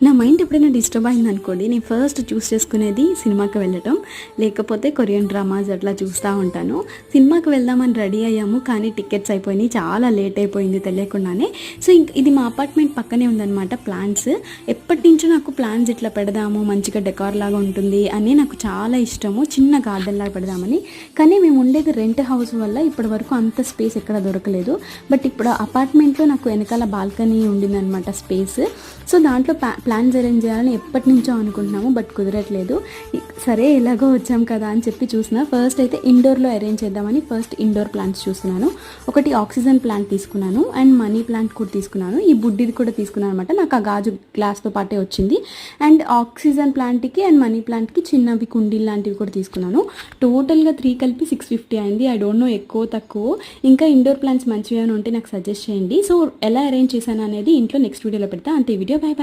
నా మైండ్ ఎప్పుడైనా డిస్టర్బ్ అయిందనుకోండి, నేను ఫస్ట్ చూస్ చేసుకునేది సినిమాకి వెళ్ళటం, లేకపోతే కొరియన్ డ్రామాస్ అట్లా చూస్తూ ఉంటాను. సినిమాకి వెళ్దామని రెడీ అయ్యాము, కానీ టికెట్స్ అయిపోయినాయి, చాలా లేట్ అయిపోయింది తెలియకుండానే. సో ఇది మా అపార్ట్మెంట్ పక్కనే ఉందన్నమాట ప్లాంట్స్. ఎప్పటి నుంచో నాకు ప్లాంట్స్ ఇట్లా పెడదాము, మంచిగా డెకార్ లాగా ఉంటుంది అని నాకు చాలా ఇష్టము, చిన్న గార్డెన్ లాగా పెడదామని. కానీ మేము ఉండేది రెంట్ హౌస్ వల్ల ఇప్పటి వరకు అంత స్పేస్ ఎక్కడ దొరకలేదు. బట్ ఇప్పుడు అపార్ట్మెంట్లో నాకు వెనకాల బాల్కనీ ఉండిందనమాట స్పేస్. సో దాంట్లో ప్లాన్స్ అరేంజ్ చేయాలని ఎప్పటి నుంచో అనుకుంటున్నాము, బట్ కుదరట్లేదు. సరే ఎలాగో వచ్చాం కదా అని చెప్పి చూసిన. ఫస్ట్ అయితే ఇండోర్లో అరేంజ్ చేద్దామని ఫస్ట్ ఇండోర్ ప్లాంట్స్ చూస్తున్నాను. ఒకటి ఆక్సిజన్ ప్లాంట్ తీసుకున్నాను అండ్ మనీ ప్లాంట్ కూడా తీసుకున్నాను. ఈ బుడ్డిది కూడా తీసుకున్నాను అనమాట. నాకు ఆ గాజు గ్లాస్తో పాటే వచ్చింది. అండ్ ఆక్సిజన్ ప్లాంట్కి అండ్ మనీ ప్లాంట్కి చిన్నవి కుండీలు లాంటివి కూడా తీసుకున్నాను. టోటల్గా 3 కలిపి 650 అయింది. ఐ డోంట్ నో ఎక్కువ తక్కువ. ఇంకా ఇండోర్ ప్లాంట్స్ మంచిగా ఉంటే నాకు సజెస్ట్ చేయండి. సో ఎలా అరేంజ్ చేశాను అనేది ఇంట్లో నెక్స్ట్ వీడియోలో పెడతా. అంతే వీడియో. By by.